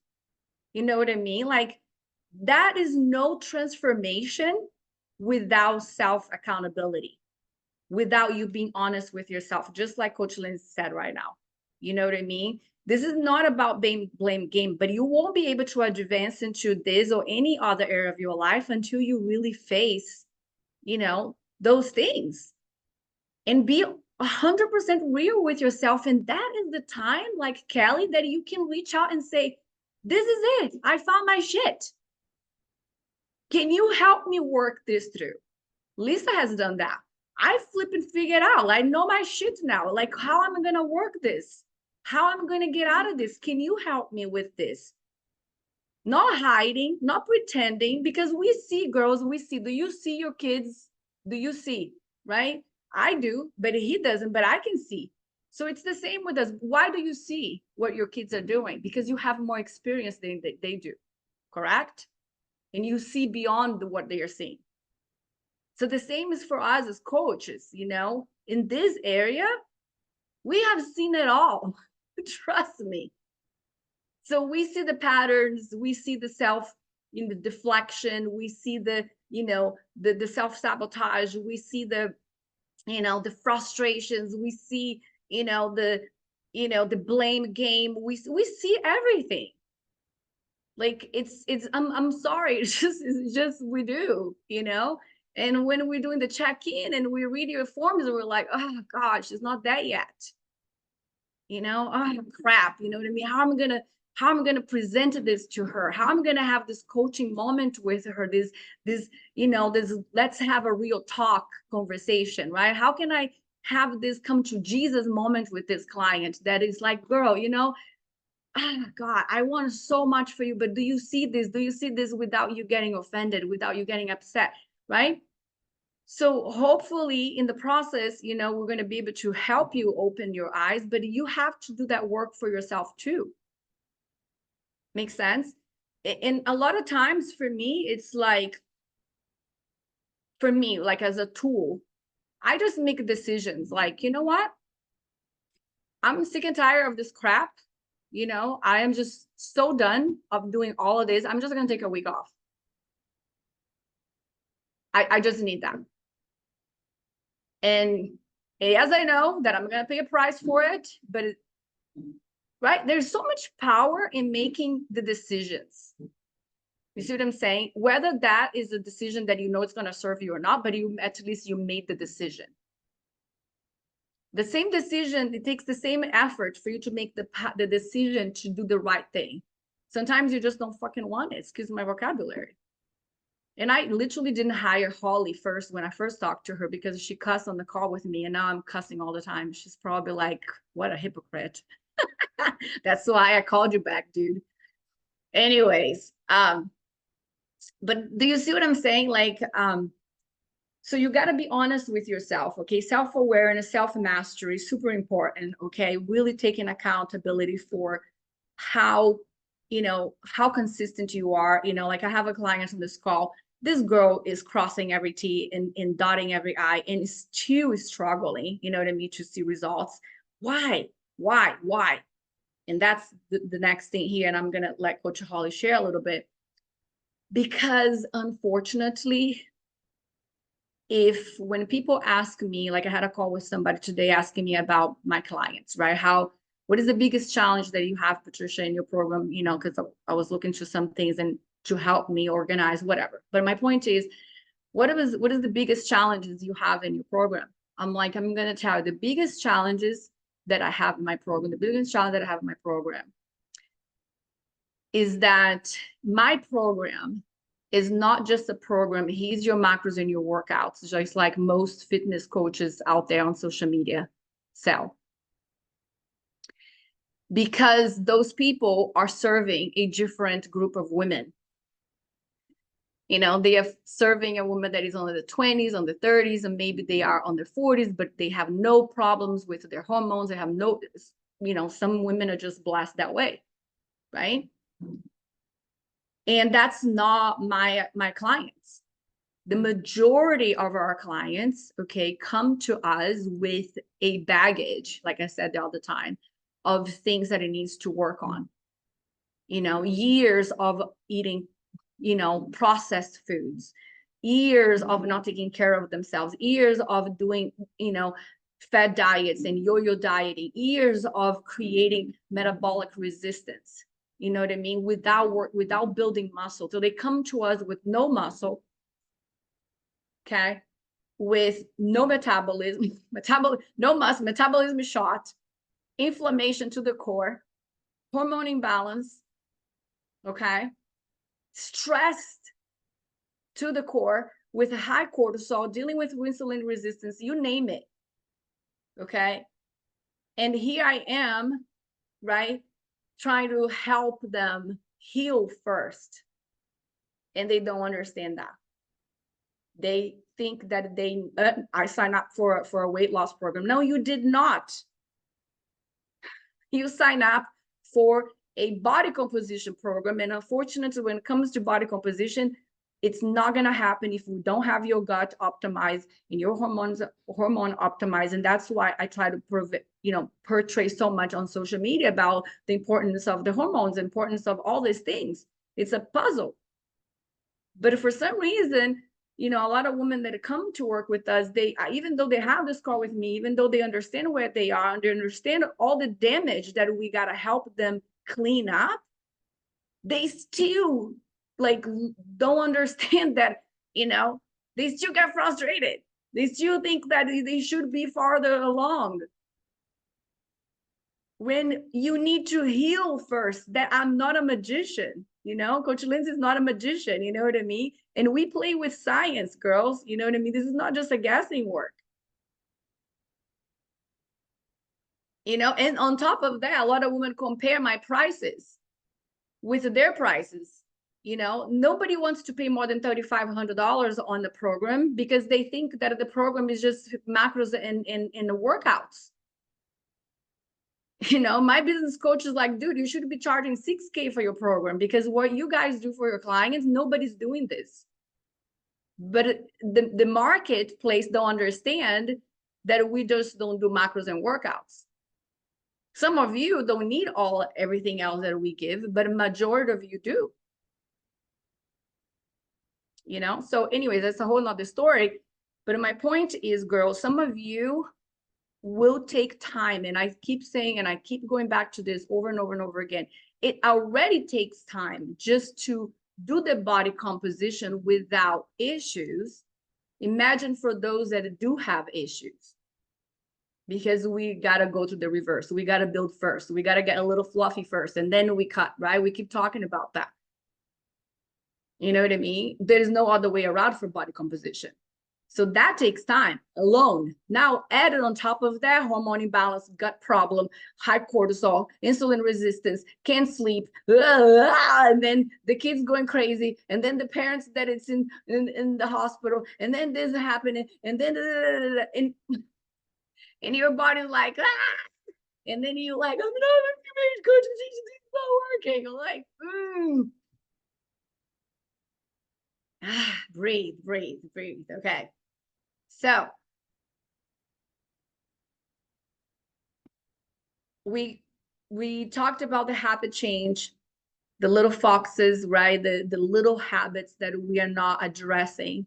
You know what I mean? Like, that is no transformation without self accountability, without you being honest with yourself, just like Coach Lynn said right now. You know what I mean? This is not about blame game, but you won't be able to advance into this or any other area of your life until you really face, you know, those things and be 100% real with yourself. And that is the time, like Kelly, that you can reach out and say, this is it. I found my shit. Can you help me work this through? Lisa has done that. I flip and figured out. I know my shit now. Like, how am I going to work this? How am I going to get out of this? Can you help me with this? Not hiding, not pretending, because we see, girls, we see. Do you see your kids? Do you see? Right? I do, but he doesn't, but I can see. So it's the same with us. Why do you see what your kids are doing? Because you have more experience than they do, correct? And you see beyond what they are seeing. So the same is for us as coaches, you know, in this area, we have seen it all. Trust me. So we see the patterns, we see the self in the deflection, we see the, you know, the self-sabotage, we see the, you know, the frustrations, we see, you know, the blame game, we see everything. Like I'm sorry, it's just we do, you know. And when we're doing the check-in and we read your forms and we're like, oh gosh, it's not that yet, you know. Oh crap, you know what I mean? How am I gonna present this to her? How am I gonna have this coaching moment with her? This you know, this let's have a real talk conversation, right? How can I have this come to Jesus moment with this client that is like, girl, you know, ah, God, I want so much for you, but do you see this? Do you see this without you getting offended, without you getting upset, right? So hopefully in the process, you know, we're going to be able to help you open your eyes, but you have to do that work for yourself too. Make sense? And a lot of times for me, it's like, for me, like as a tool, I just make decisions like, you know what? I'm sick and tired of this crap. You know, I am just so done of doing all of this. I'm just going to take a week off. I just need that. And yes, I know that I'm going to pay a price for it, but right, there's so much power in making the decisions. You see what I'm saying? Whether that is a decision that you know it's going to serve you or not, but you at least you made the decision. The same decision, it takes the same effort for you to make the decision to do the right thing. Sometimes you just don't fucking want it. Excuse my vocabulary. And I literally didn't hire Holly first when I first talked to her because she cussed on the call with me, and now I'm cussing all the time. She's probably like, what a hypocrite. That's why I called you back, dude. Anyways, but do you see what I'm saying? Like, so you got to be honest with yourself, okay? Self-awareness, self-mastery, super important, okay? Really taking accountability for how, you know, how consistent you are. You know, like I have a client on this call. This girl is crossing every T and dotting every I and still struggling, you know what I mean, to see results. Why? Why? And that's the next thing here. And I'm going to let Coach Holly share a little bit. Because unfortunately, if when people ask me, like I had a call with somebody today asking me about my clients, right? What is the biggest challenge that you have, Patricia, in your program? You know, because I was looking to some things and to help me organize whatever. But my point is, what is the biggest challenges you have in your program? I'm like, I'm going to tell you the biggest challenges that I have in my program, the biggest challenge that I have in my program is that my program is not just a program. Here's your macros and your workouts, just like most fitness coaches out there on social media sell. Because those people are serving a different group of women. You know, they are serving a woman that is on the 20s, on the 30s, and maybe they are on their 40s, but they have no problems with their hormones. They have no, you know, some women are just blessed that way, right? And that's not my clients. The majority of our clients, okay, come to us with a baggage, like I said all the time, of things that it needs to work on. You know, years of eating, you know, processed foods, years of not taking care of themselves, years of doing, you know, fad diets and yo-yo dieting, years of creating metabolic resistance. You know what I mean? Without building muscle. So they come to us with no muscle, okay, with no metabolism, no muscle, metabolism is shot, inflammation to the core, hormone imbalance, okay, stressed to the core with high cortisol, dealing with insulin resistance, you name it, okay? And here I am, right, trying to help them heal first. And they don't understand that. They think that I signed up for a weight loss program. No, you did not. You sign up for a body composition program. And unfortunately, when it comes to body composition, it's not going to happen if you don't have your gut optimized and your hormone optimized. And that's why I try to portray so much on social media about the importance of the hormones, the importance of all these things. It's a puzzle. But for some reason, you know, a lot of women that come to work with us, even though they have this call with me, even though they understand where they are and they understand all the damage that we got to help them clean up, they still like don't understand that, you know, they still get frustrated. They still think that they should be farther along. When you need to heal first, that I'm not a magician, you know, Coach Lindsay is not a magician, you know what I mean? And we play with science, girls, you know what I mean? This is not just a guessing work. You know, and on top of that, a lot of women compare my prices with their prices. You know, nobody wants to pay more than $3,500 on the program because they think that the program is just macros and the workouts. You know, my business coach is like, dude, you should be charging 6K for your program, because what you guys do for your clients, nobody's doing this. But the marketplace don't understand that we just don't do macros and workouts. Some of you don't need everything else that we give, but a majority of you do. You know, so anyways, that's a whole nother story. But my point is, girls, some of you will take time, and I keep saying, and I keep going back to this over and over and over again, it already takes time just to do the body composition without issues. Imagine for those that do have issues, because we got to go to the reverse. We got to build first. We got to get a little fluffy first, and then we cut, right? We keep talking about that. You know what I mean? There's no other way around for body composition. So that takes time alone. Now, added on top of that, hormone imbalance, gut problem, high cortisol, insulin resistance, can't sleep, and then the kids going crazy, and then the parents that it's in the hospital, and then this is happening, and then and your body's like, ah! And then you're like, I'm not a coach, it's not working. I'm like, breathe, breathe, breathe. Okay. So we talked about the habit change, the little foxes, right? The little habits that we are not addressing,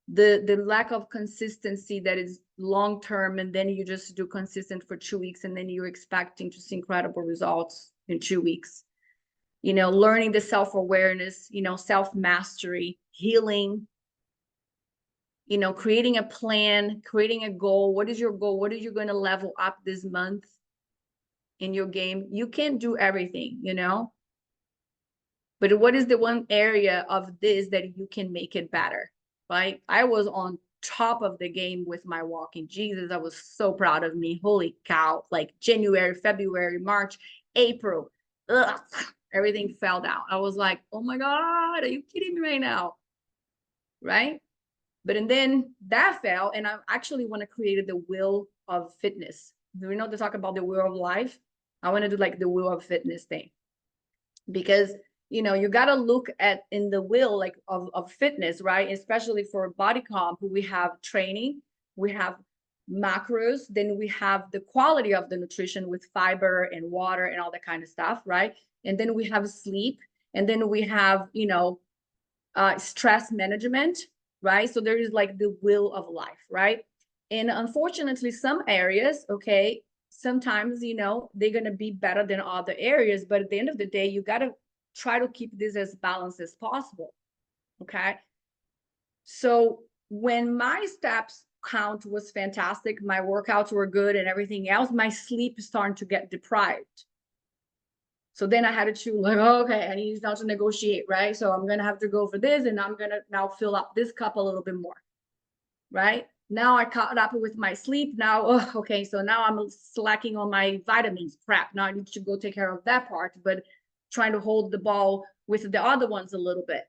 the lack of consistency that is long term, and then you just do consistent for 2 weeks, and then you're expecting to see incredible results in 2 weeks. You know, learning the self-awareness, you know, self-mastery, healing, you know, creating a plan, creating a goal. What is your goal? What are you going to level up this month in your game? You can't do everything, you know, but what is the one area of this that you can make it better, right? I was on top of the game with my walking Jesus. I was so proud of me. Holy cow. Like January, February, March, April, ugh, everything fell down. I was like, oh my God, are you kidding me right now? Right? But and then that fell, and I actually want to create the wheel of fitness. Do we know to talk about the wheel of life? I want to do like the wheel of fitness thing, because you know, you got to look at in the wheel like of fitness, right? Especially for body comp, we have training, we have macros, then we have the quality of the nutrition with fiber and water and all that kind of stuff, right? And then we have sleep, and then we have, you know, stress management, right? So there is like the wheel of life, right? And unfortunately, some areas, okay, sometimes, you know, they're going to be better than other areas, but at the end of the day, you got to try to keep this as balanced as possible, okay? So when my steps count was fantastic, my workouts were good and everything else, my sleep is starting to get deprived. So then I had to choose, like, oh, okay, I need now to negotiate, right? So I'm gonna have to go for this, and I'm gonna now fill up this cup a little bit more, right? Now I caught up with my sleep. Now, oh, okay, so now I'm slacking on my vitamins. Crap, now I need to go take care of that part, but trying to hold the ball with the other ones a little bit.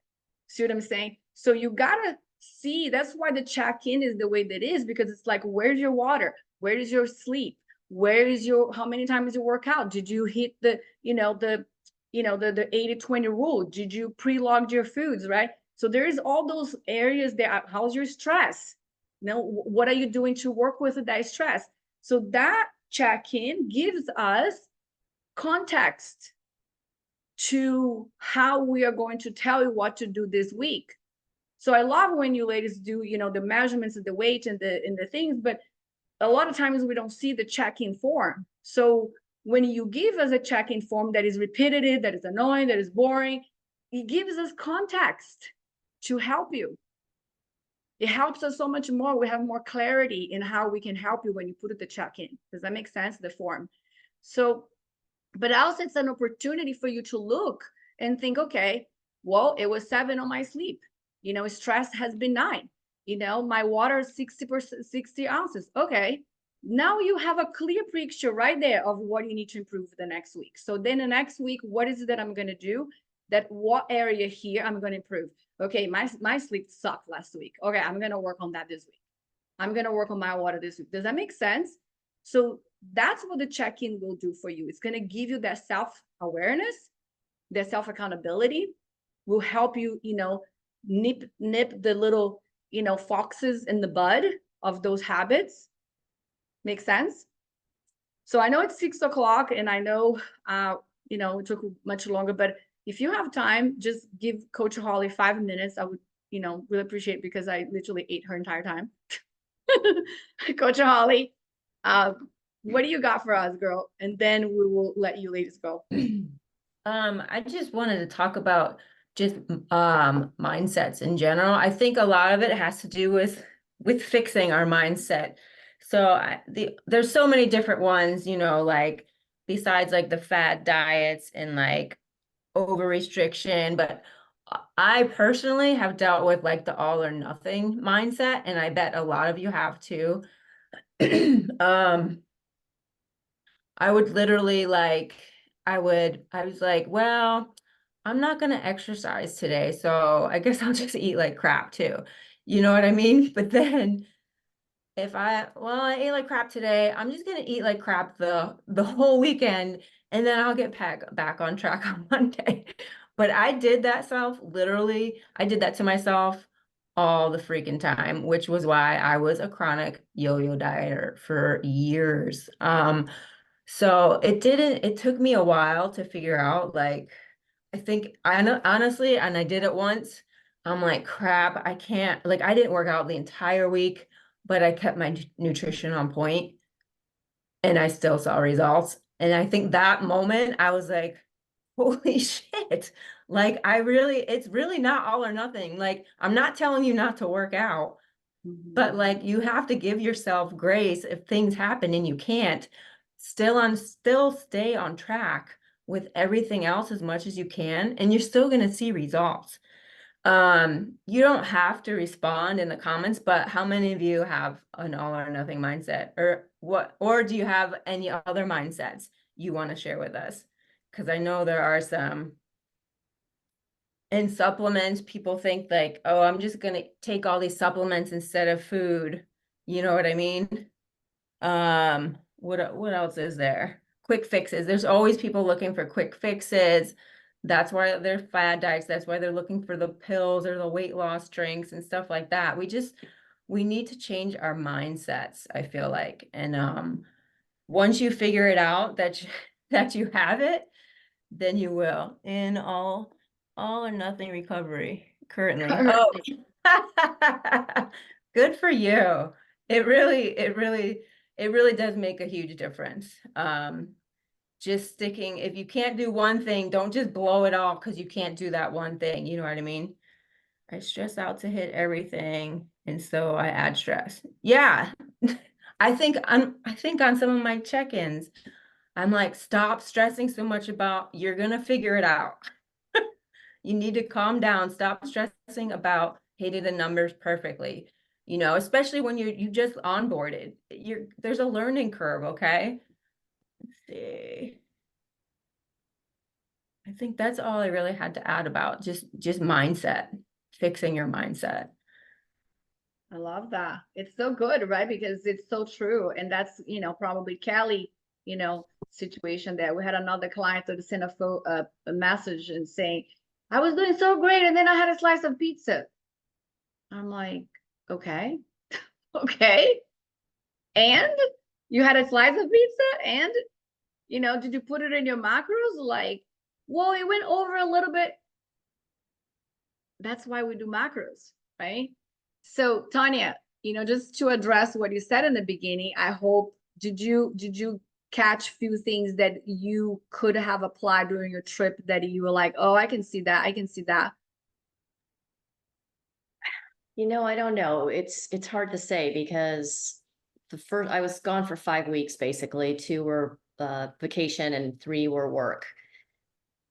See what I'm saying? So you gotta see, that's why the check-in is the way that is, because it's like, where's your water? Where is your sleep? Where is your, how many times you work out? Did you hit the, you know, the 80-20 rule? Did you pre-logged your foods, right? So there's all those areas there. How's your stress? You know, what are you doing to work with that stress? So that check-in gives us context to how we are going to tell you what to do this week. So I love when you ladies do, you know, the measurements of the weight and the things, but a lot of times we don't see the check-in form. So when you give us a check-in form that is repetitive, that is annoying, that is boring, it gives us context to help you. It helps us so much more. We have more clarity in how we can help you when you put the check-in. Does that make sense, the form? So, but also it's an opportunity for you to look and think, okay, well, it was 7 on my sleep. You know, stress has been 9. You know, my water is 60%, 60 ounces. Okay. Now you have a clear picture right there of what you need to improve the next week. So then the next week, what is it that I'm going to do? that what area here I'm going to improve. Okay, my sleep sucked last week. Okay, I'm going to work on that this week. I'm going to work on my water this week. Does that make sense? So that's what the check-in will do for you. It's going to give you that self-awareness, that self-accountability, will help you, nip the little, foxes in the bud of those habits. Make sense? So I know it's 6 o'clock and I know, it took much longer, but if you have time, just give Coach Holly 5 minutes. I would, really appreciate it because I literally ate her entire time. Coach Holly, what do you got for us, girl? And then we will let you ladies go. I just wanted to talk about just mindsets in general. I think a lot of it has to do with fixing our mindset. So there's so many different ones, like besides like the fad diets and like over restriction, but I personally have dealt with like the all or nothing mindset, and I bet a lot of you have too. I would literally like, I was like, well, I'm not going to exercise today, so I guess I'll just eat like crap too. You know what I mean? But then I ate like crap today, I'm just going to eat like crap the whole weekend, and then I'll get back on track on Monday. But I did that to myself all the freaking time, which was why I was a chronic yo-yo dieter for years. So it took me a while to figure out, like, I think I know honestly, and I did it once. I'm like, crap, I can't, like, I didn't work out the entire week, but I kept my nutrition on point and I still saw results. And I think that moment I was like, holy shit. Like, it's really not all or nothing. Like, I'm not telling you not to work out, but like, you have to give yourself grace if things happen and you can't. Still stay on track with everything else as much as you can, and you're still going to see results. You don't have to respond in the comments, but how many of you have an all or nothing mindset, or do you have any other mindsets you want to share with us? Because I know there are some. In supplements, people think like, oh, I'm just going to take all these supplements instead of food. You know what I mean? What else is there? Quick fixes. There's always people looking for quick fixes. That's why they're fad diets. That's why they're looking for the pills or the weight loss drinks and stuff like that. We need to change our mindsets, I feel like. And once you figure it out that you have it, then you will. In all or nothing recovery currently. Oh, good for you. It really does make a huge difference. Just sticking, if you can't do one thing, don't just blow it all because you can't do that one thing. You know what I mean? I stress out to hit everything, and so I add stress. Yeah. I think on some of my check-ins, I'm like, stop stressing so much about, you're gonna figure it out. You need to calm down, stop stressing about hitting the numbers perfectly. Especially when you just onboarded. There's a learning curve, okay? Let's see. I think that's all I really had to add about just mindset, fixing your mindset. I love that. It's so good, right? Because it's so true. And that's, probably Kelly, situation that we had another client that sent a message and saying, I was doing so great. And then I had a slice of pizza. I'm like, okay, okay. And you had a slice of pizza and, did you put it in your macros? Like, well, it went over a little bit. That's why we do macros, right? So Tanya, just to address what you said in the beginning, I hope, did you catch a few things that you could have applied during your trip that you were like, oh, I can see that. I can see that. I don't know. It's hard to say because I was gone for 5 weeks, basically. 2 were vacation and 3 were work.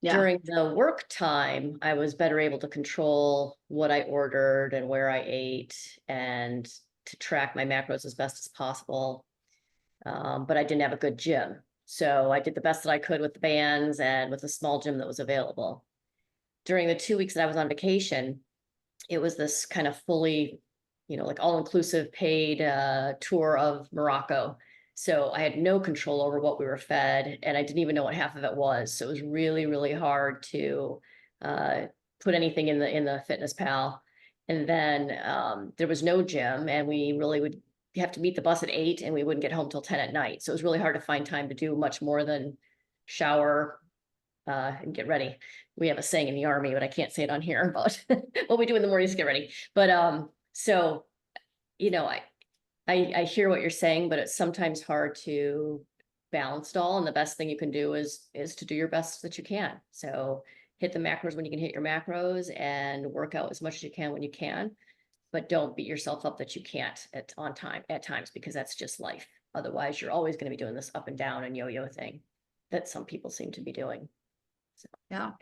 Yeah. During the work time, I was better able to control what I ordered and where I ate and to track my macros as best as possible. But I didn't have a good gym. So I did the best that I could with the bands and with the small gym that was available. during the 2 weeks that I was on vacation, it was this kind of fully, like all-inclusive paid tour of Morocco. So I had no control over what we were fed, and I didn't even know what half of it was. So it was really, really hard to put anything in the Fitness Pal. And then there was no gym, and we really would have to meet the bus at 8, and we wouldn't get home till 10 at night. So it was really hard to find time to do much more than shower and get ready. We have a saying in the Army, but I can't say it on here, but what we do in the morning is get ready. But so, I hear what you're saying, but it's sometimes hard to balance it all. And the best thing you can do is to do your best that you can. So hit the macros when you can hit your macros, and work out as much as you can when you can. But don't beat yourself up that you can't at times, because that's just life. Otherwise, you're always going to be doing this up and down and yo-yo thing that some people seem to be doing. Yeah.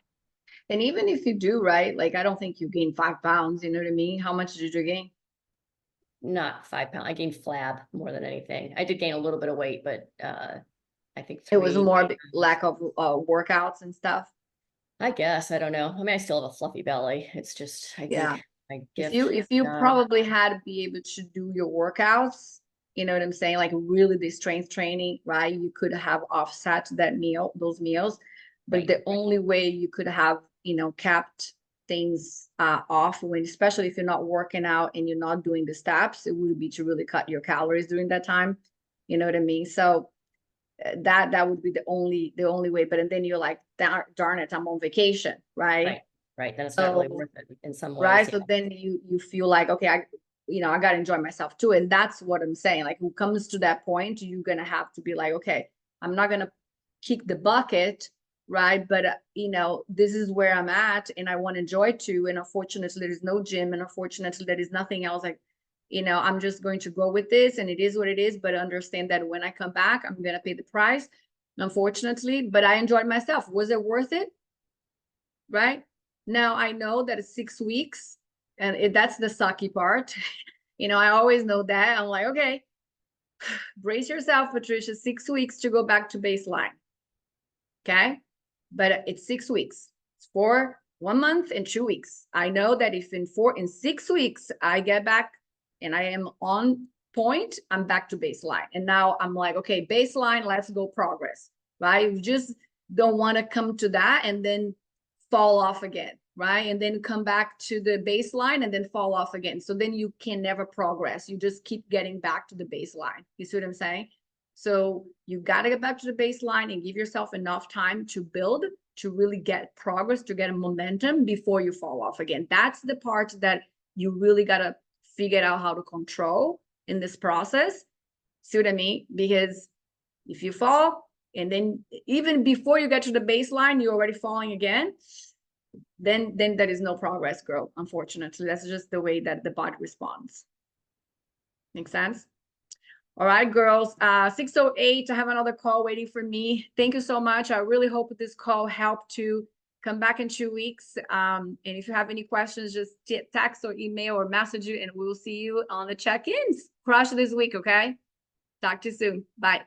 And even if you do, right, like, I don't think you gain 5 pounds, you know what I mean? How much did you gain? Not 5 pounds. I gained flab more than anything. I did gain a little bit of weight, but I think It was 3 more pounds. lack of workouts and stuff. I guess, I don't know. I mean, I still have a fluffy belly. It's just, I Yeah. think my If gift. you probably had to be able to do your workouts, you know what I'm saying? Like, really the strength training, right? You could have offset those meals, but Right. the only way you could have, kept things off, when, especially if you're not working out and you're not doing the steps, it would be to really cut your calories during that time. You know what I mean? So that would be the only way. But then you're like, darn it, I'm on vacation, right? Right. Then it's not really So, worth it in some ways. right. Yeah. So then you feel like, okay, I got to enjoy myself too. And that's what I'm saying. Like, who comes to that point, you're going to have to be like, okay, I'm not going to kick the bucket, right? But, this is where I'm at, and I want to enjoy too. And unfortunately, there's no gym, and unfortunately, there is nothing else. Like, I'm just going to go with this, and it is what it is. But understand that when I come back, I'm going to pay the price, unfortunately. But I enjoyed myself. Was it worth it? Right? Now I know that it's 6 weeks, and that's the sucky part. I always know that. I'm like, okay, brace yourself, Patricia, 6 weeks to go back to baseline. Okay. But it's 6 weeks. It's for 1 month and 2 weeks. I know that if in 6 weeks I get back and I am on point, I'm back to baseline. And now I'm like, okay, baseline, let's go progress, right? You just don't want to come to that and then fall off again, right? And then come back to the baseline and then fall off again. So then you can never progress. You just keep getting back to the baseline. You see what I'm saying? So you got to get back to the baseline and give yourself enough time to build, to really get progress, to get a momentum before you fall off again. That's the part that you really got to figure out how to control in this process. See what I mean? Because if you fall, and then even before you get to the baseline, you're already falling again, then there is no progress, girl. Unfortunately, that's just the way that the body responds. Make sense? All right, girls. 6:08. I have another call waiting for me. Thank you so much. I really hope this call helped to come back in 2 weeks. And if you have any questions, just text or email or message you, and we'll see you on the check-ins. Crush this week, okay? Talk to you soon. Bye.